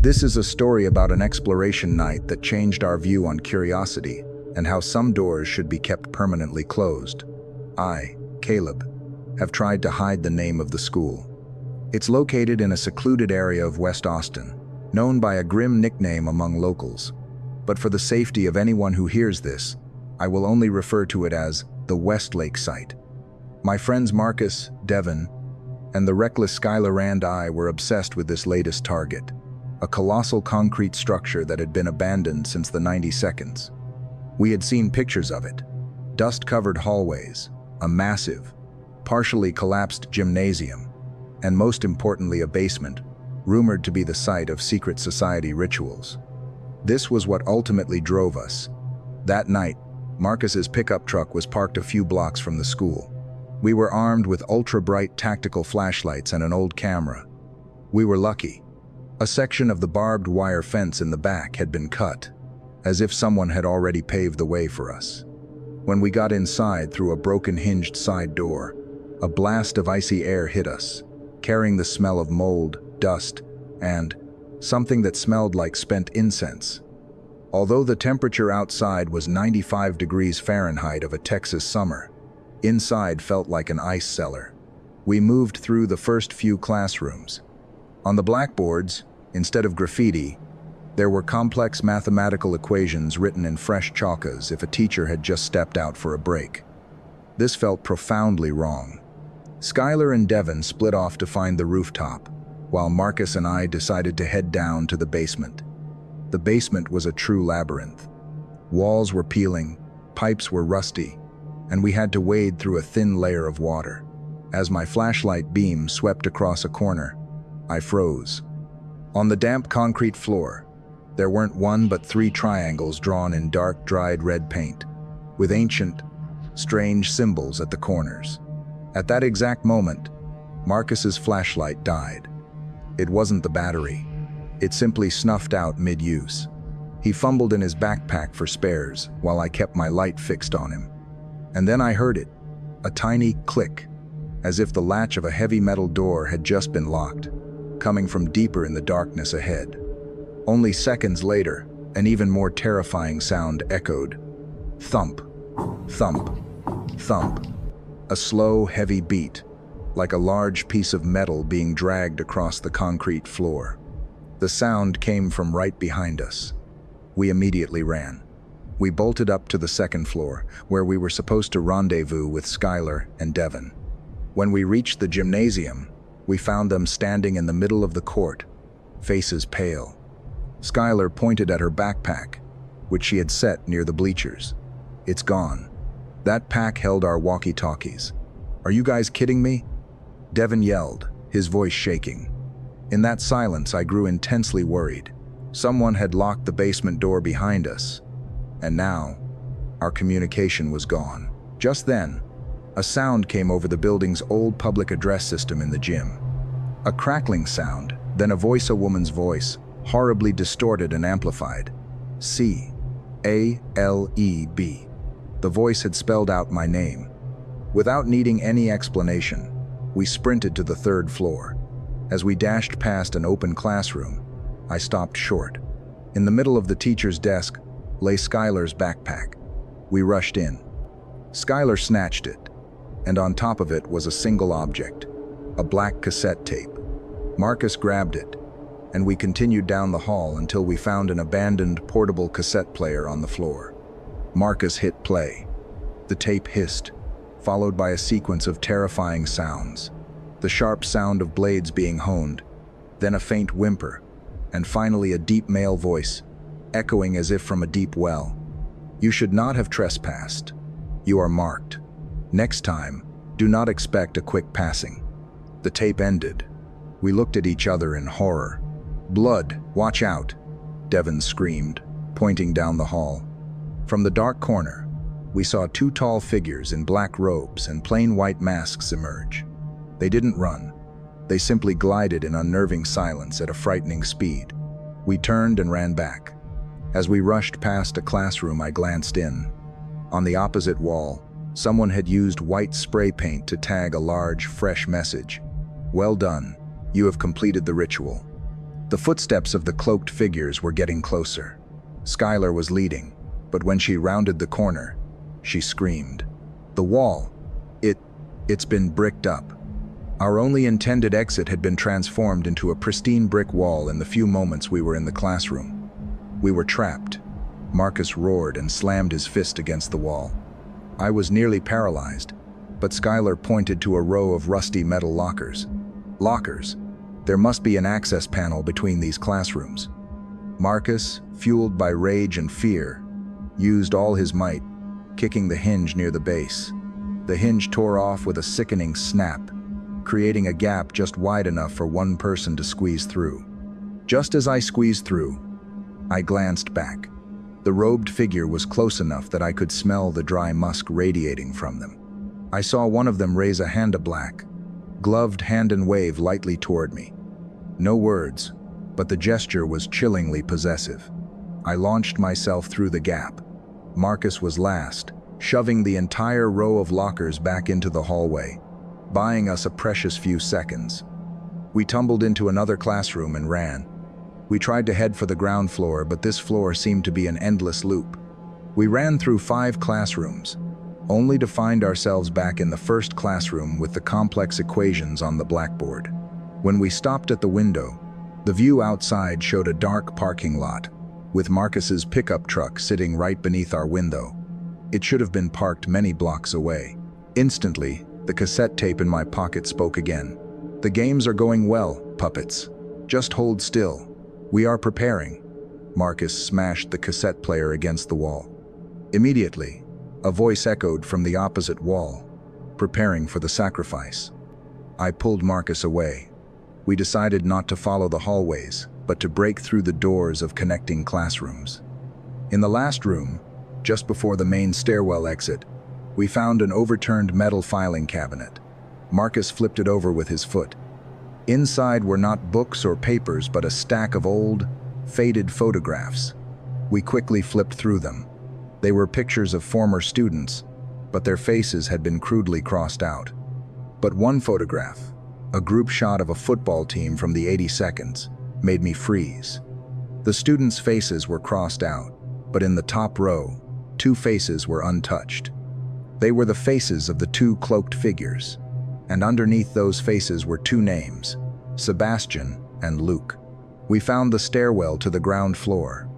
This is a story about an exploration night that changed our view on curiosity and how some doors should be kept permanently closed. I, Caleb, have tried to hide the name of the school. It's located in a secluded area of West Austin, known by a grim nickname among locals. But for the safety of anyone who hears this, I will only refer to it as the Westlake Site. My friends Marcus, Devin, and the reckless Skylar and I were obsessed with this latest target, a colossal concrete structure that had been abandoned since the 92nds. We had seen pictures of it: dust-covered hallways, a massive, partially collapsed gymnasium, and most importantly a basement, rumored to be the site of secret society rituals. This was what ultimately drove us. That night, Marcus's pickup truck was parked a few blocks from the school. We were armed with ultra-bright tactical flashlights and an old camera. We were lucky. A section of the barbed wire fence in the back had been cut, as if someone had already paved the way for us. When we got inside through a broken hinged side door, a blast of icy air hit us, carrying the smell of mold, dust, and something that smelled like spent incense. Although the temperature outside was 95 degrees Fahrenheit of a Texas summer, inside felt like an ice cellar. We moved through the first few classrooms. On the blackboards, instead of graffiti, there were complex mathematical equations written in fresh chalk as if a teacher had just stepped out for a break. This felt profoundly wrong. Skylar and Devin split off to find the rooftop, while Marcus and I decided to head down to the basement. The basement was a true labyrinth. Walls were peeling, pipes were rusty, and we had to wade through a thin layer of water. As my flashlight beam swept across a corner, I froze. On the damp concrete floor, there weren't one but 3 triangles drawn in dark, dried red paint, with ancient, strange symbols at the corners. At that exact moment, Marcus's flashlight died. It wasn't the battery. It simply snuffed out mid-use. He fumbled in his backpack for spares while I kept my light fixed on him. And then I heard it, a tiny click, as if the latch of a heavy metal door had just been locked, coming from deeper in the darkness ahead. Only seconds later, an even more terrifying sound echoed. Thump, thump, thump. A slow, heavy beat, like a large piece of metal being dragged across the concrete floor. The sound came from right behind us. We immediately ran. We bolted up to the second floor, where we were supposed to rendezvous with Skylar and Devin. When we reached the gymnasium, we found them standing in the middle of the court, faces pale. Skylar pointed at her backpack, which she had set near the bleachers. It's gone. That pack held our walkie-talkies. Are you guys kidding me? Devin yelled, his voice shaking. In that silence, I grew intensely worried. Someone had locked the basement door behind us, and now our communication was gone. Just then, a sound came over the building's old public address system in the gym. A crackling sound, then a woman's voice, horribly distorted and amplified. C-A-L-E-B. The voice had spelled out my name. Without needing any explanation, we sprinted to the 3rd floor. As we dashed past an open classroom, I stopped short. In the middle of the teacher's desk lay Skylar's backpack. We rushed in. Skylar snatched it, and on top of it was a single object, a black cassette tape. Marcus grabbed it, and we continued down the hall until we found an abandoned portable cassette player on the floor. Marcus hit play. The tape hissed, followed by a sequence of terrifying sounds. The sharp sound of blades being honed, then a faint whimper, and finally a deep male voice, echoing as if from a deep well. You should not have trespassed. You are marked. Next time, do not expect a quick passing. The tape ended. We looked at each other in horror. Blood, watch out, Devin screamed, pointing down the hall. From the dark corner, we saw 2 tall figures in black robes and plain white masks emerge. They didn't run. They simply glided in unnerving silence at a frightening speed. We turned and ran back. As we rushed past a classroom, I glanced in. On the opposite wall, someone had used white spray paint to tag a large, fresh message. Well done. You have completed the ritual. The footsteps of the cloaked figures were getting closer. Skylar was leading, but when she rounded the corner, she screamed. The wall, it's been bricked up. Our only intended exit had been transformed into a pristine brick wall in the few moments we were in the classroom. We were trapped. Marcus roared and slammed his fist against the wall. I was nearly paralyzed, but Skylar pointed to a row of rusty metal lockers. Lockers. There must be an access panel between these classrooms. Marcus, fueled by rage and fear, used all his might, kicking the hinge near the base. The hinge tore off with a sickening snap, creating a gap just wide enough for one person to squeeze through. Just as I squeezed through, I glanced back. The robed figure was close enough that I could smell the dry musk radiating from them. I saw one of them raise a hand of black, gloved hand and wave lightly toward me. No words, but the gesture was chillingly possessive. I launched myself through the gap. Marcus was last, shoving the entire row of lockers back into the hallway, buying us a precious few seconds. We tumbled into another classroom and ran. We tried to head for the ground floor, but this floor seemed to be an endless loop. We ran through 5 classrooms, only to find ourselves back in the first classroom with the complex equations on the blackboard. When we stopped at the window, the view outside showed a dark parking lot, with Marcus's pickup truck sitting right beneath our window. It should have been parked many blocks away. Instantly, the cassette tape in my pocket spoke again. "The games are going well, puppets. Just hold still. We are preparing." Marcus smashed the cassette player against the wall. Immediately, a voice echoed from the opposite wall, "Preparing for the sacrifice." I pulled Marcus away. We decided not to follow the hallways, but to break through the doors of connecting classrooms. In the last room, just before the main stairwell exit, we found an overturned metal filing cabinet. Marcus flipped it over with his foot. Inside were not books or papers, but a stack of old, faded photographs. We quickly flipped through them. They were pictures of former students, but their faces had been crudely crossed out. But one photograph, a group shot of a football team from the 82nds, made me freeze. The students' faces were crossed out, but in the top row, 2 faces were untouched. They were the faces of the 2 cloaked figures, and underneath those faces were 2 names, Sebastian and Luke. We found the stairwell to the ground floor.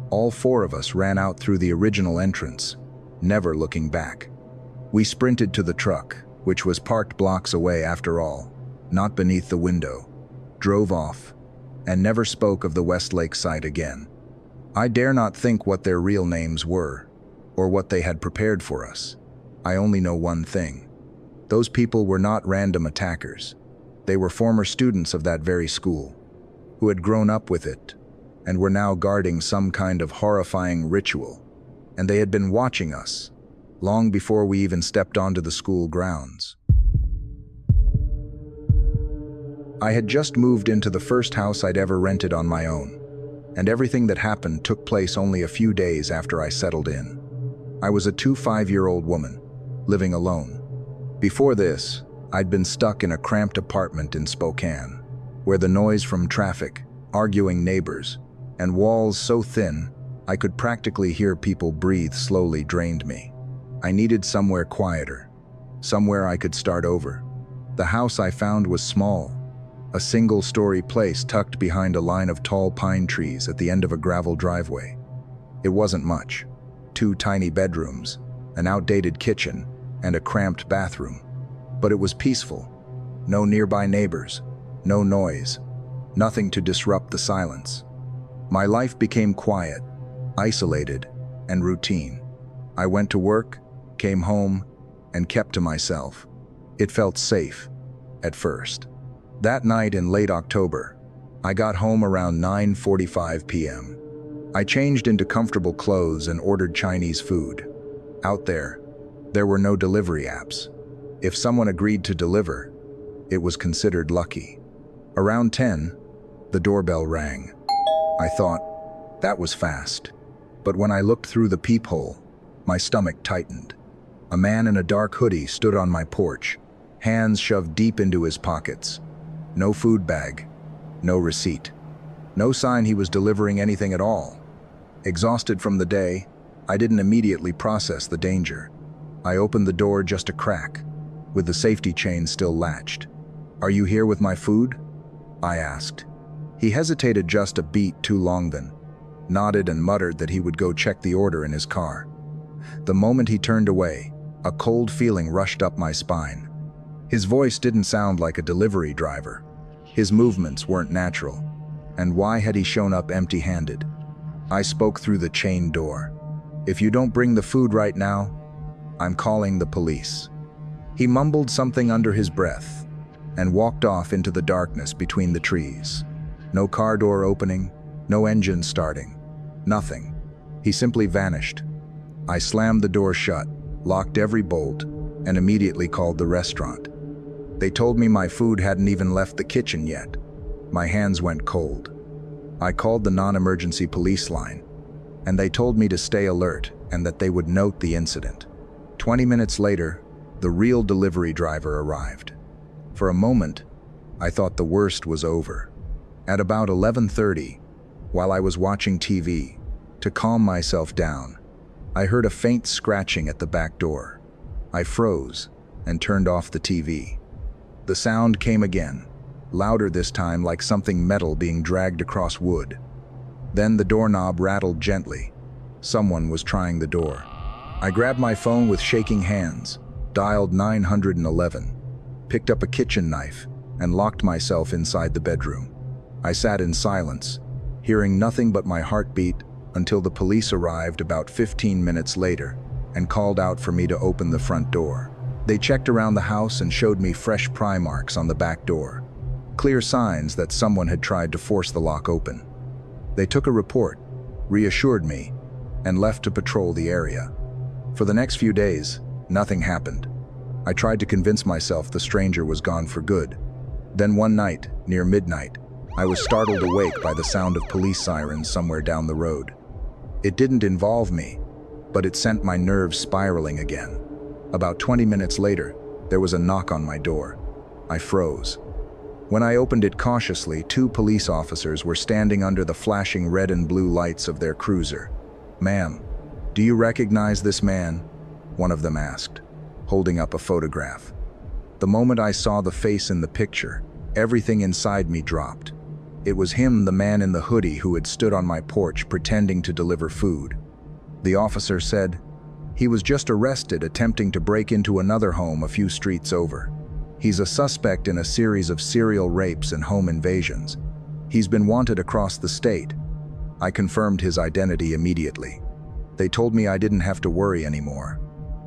All 4 of us ran out through the original entrance, never looking back. We sprinted to the truck, which was parked blocks away after all, not beneath the window, drove off, and never spoke of the Westlake Site again. I dare not think what their real names were, or what they had prepared for us. I only know one thing. Those people were not random attackers. They were former students of that very school, who had grown up with it, and were now guarding some kind of horrifying ritual. And they had been watching us, long before we even stepped onto the school grounds. I had just moved into the first house I'd ever rented on my own, and everything that happened took place only a few days after I settled in. I was a 25-year-old woman, living alone. Before this, I'd been stuck in a cramped apartment in Spokane, where the noise from traffic, arguing neighbors, and walls so thin I could practically hear people breathe slowly drained me. I needed somewhere quieter, somewhere I could start over. The house I found was small, a single-story place tucked behind a line of tall pine trees at the end of a gravel driveway. It wasn't much. 2 tiny bedrooms, an outdated kitchen, and a cramped bathroom. But it was peaceful. No nearby neighbors, no noise, nothing to disrupt the silence. My life became quiet, isolated, and routine. I went to work, came home, and kept to myself. It felt safe, at first. That night in late October, I got home around 9:45 p.m. I changed into comfortable clothes and ordered Chinese food. Out there were no delivery apps. If someone agreed to deliver, it was considered lucky. Around 10, the doorbell rang. I thought, that was fast. But when I looked through the peephole, my stomach tightened. A man in a dark hoodie stood on my porch, hands shoved deep into his pockets. No food bag, no receipt. No sign he was delivering anything at all. Exhausted from the day, I didn't immediately process the danger. I opened the door just a crack, with the safety chain still latched. "Are you here with my food?" I asked. He hesitated just a beat too long then, nodded and muttered that he would go check the order in his car. The moment he turned away, a cold feeling rushed up my spine. His voice didn't sound like a delivery driver. His movements weren't natural. And why had he shown up empty-handed? I spoke through the chain door. "If you don't bring the food right now, I'm calling the police." He mumbled something under his breath and walked off into the darkness between the trees. No car door opening, no engine starting, nothing. He simply vanished. I slammed the door shut, locked every bolt, and immediately called the restaurant. They told me my food hadn't even left the kitchen yet. My hands went cold. I called the non-emergency police line, and they told me to stay alert and that they would note the incident. 20 minutes later, the real delivery driver arrived. For a moment, I thought the worst was over. At about 11:30, while I was watching TV, to calm myself down, I heard a faint scratching at the back door. I froze and turned off the TV. The sound came again, louder this time, like something metal being dragged across wood. Then the doorknob rattled gently. Someone was trying the door. I grabbed my phone with shaking hands, dialed 911, picked up a kitchen knife, and locked myself inside the bedroom. I sat in silence, hearing nothing but my heartbeat until the police arrived about 15 minutes later and called out for me to open the front door. They checked around the house and showed me fresh pry marks on the back door, clear signs that someone had tried to force the lock open. They took a report, reassured me, and left to patrol the area. For the next few days, nothing happened. I tried to convince myself the stranger was gone for good. Then one night, near midnight, I was startled awake by the sound of police sirens somewhere down the road. It didn't involve me, but it sent my nerves spiraling again. About 20 minutes later, there was a knock on my door. I froze. When I opened it cautiously, 2 police officers were standing under the flashing red and blue lights of their cruiser. "Ma'am, do you recognize this man?" one of them asked, holding up a photograph. The moment I saw the face in the picture, everything inside me dropped. It was him, the man in the hoodie who had stood on my porch pretending to deliver food. The officer said, "He was just arrested attempting to break into another home a few streets over. He's a suspect in a series of serial rapes and home invasions. He's been wanted across the state." I confirmed his identity immediately. They told me I didn't have to worry anymore.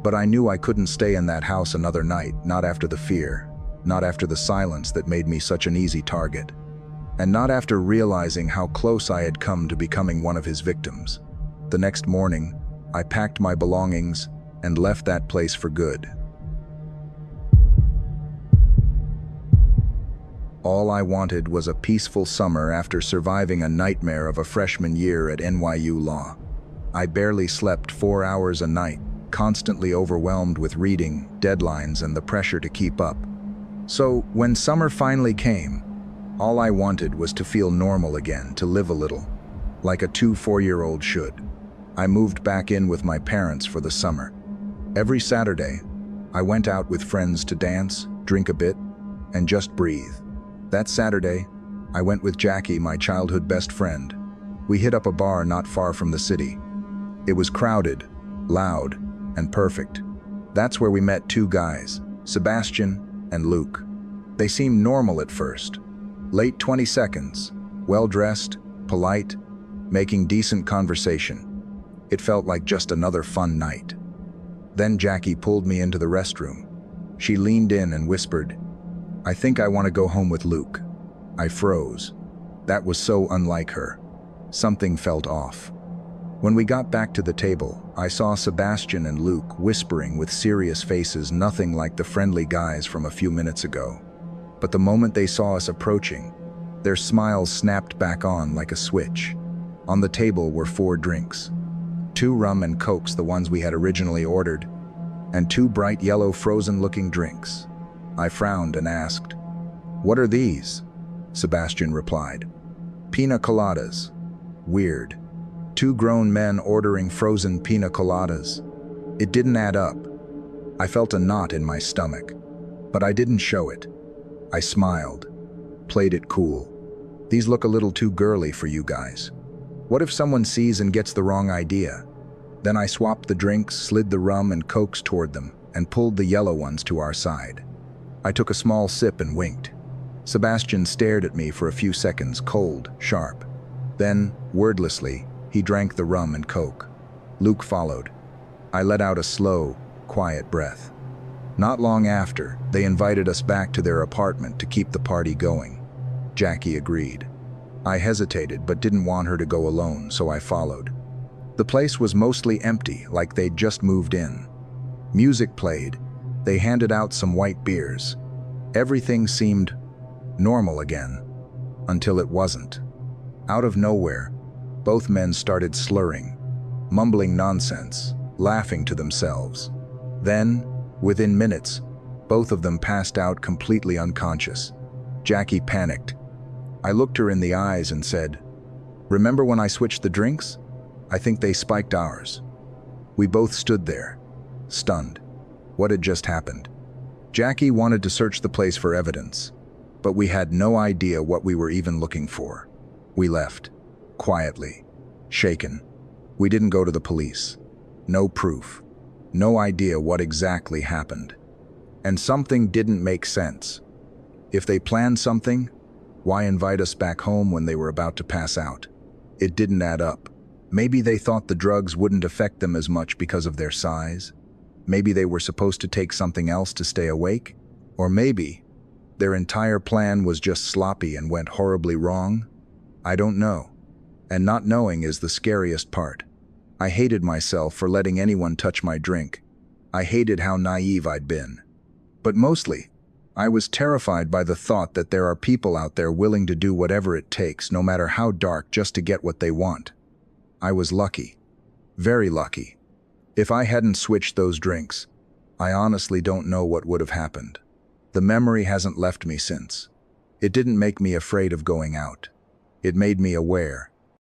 But I knew I couldn't stay in that house another night, not after the fear, not after the silence that made me such an easy target, and not after realizing how close I had come to becoming one of his victims. The next morning, I packed my belongings and left that place for good. All I wanted was a peaceful summer after surviving a nightmare of a freshman year at NYU Law. I barely slept 4 hours a night, constantly overwhelmed with reading, deadlines, and the pressure to keep up. So, when summer finally came, all I wanted was to feel normal again, to live a little, like a 4-year-old should. I moved back in with my parents for the summer. Every Saturday, I went out with friends to dance, drink a bit, and just breathe. That Saturday, I went with Jackie, my childhood best friend. We hit up a bar not far from the city. It was crowded, loud, and perfect. That's where we met 2 guys, Sebastian and Luke. They seemed normal at first. Late 22nds, well-dressed, polite, making decent conversation. It felt like just another fun night. Then Jackie pulled me into the restroom. She leaned in and whispered, "I think I want to go home with Luke." I froze. That was so unlike her. Something felt off. When we got back to the table, I saw Sebastian and Luke whispering with serious faces, nothing like the friendly guys from a few minutes ago. But the moment they saw us approaching, their smiles snapped back on like a switch. On the table were 4 drinks. 2 rum and cokes, the ones we had originally ordered, and 2 bright yellow frozen-looking drinks. I frowned and asked, "What are these?" Sebastian replied, Pina coladas. Weird. Two grown men ordering frozen pina coladas. It didn't add up. I felt a knot in my stomach, but I didn't show it. I smiled, played it cool. These look a little too girly for you guys. What if someone sees and gets the wrong idea? Then I swapped the drinks, slid the rum and cokes toward them, and pulled the yellow ones to our side. I took a small sip and winked. Sebastian stared at me for a few seconds, cold, sharp. Then, wordlessly, he drank the rum and coke. Luke followed. I let out a slow, quiet breath. Not long after, they invited us back to their apartment to keep the party going. Jackie agreed. I hesitated but didn't want her to go alone, so I followed. The place was mostly empty, like they'd just moved in. Music played. They handed out some white beers. Everything seemed normal again, until it wasn't. Out of nowhere, both men started slurring, mumbling nonsense, laughing to themselves. Then, within minutes, both of them passed out completely unconscious. Jackie panicked. I looked her in the eyes and said, "Remember when I switched the drinks? I think they spiked ours." We both stood there, stunned. What had just happened? Jackie wanted to search the place for evidence, but we had no idea what we were even looking for. We left, quietly, shaken. We didn't go to the police. No proof. No idea what exactly happened. And something didn't make sense. If they planned something, why invite us back home when they were about to pass out? It didn't add up. Maybe they thought the drugs wouldn't affect them as much because of their size. Maybe they were supposed to take something else to stay awake. Or maybe their entire plan was just sloppy and went horribly wrong. I don't know. And not knowing is the scariest part. I hated myself for letting anyone touch my drink. I hated how naive I'd been. But mostly, I was terrified by the thought that there are people out there willing to do whatever it takes, no matter how dark, just to get what they want. I was lucky. Very lucky. If I hadn't switched those drinks, I honestly don't know what would have happened. The memory hasn't left me since. It didn't make me afraid of going out. It made me aware.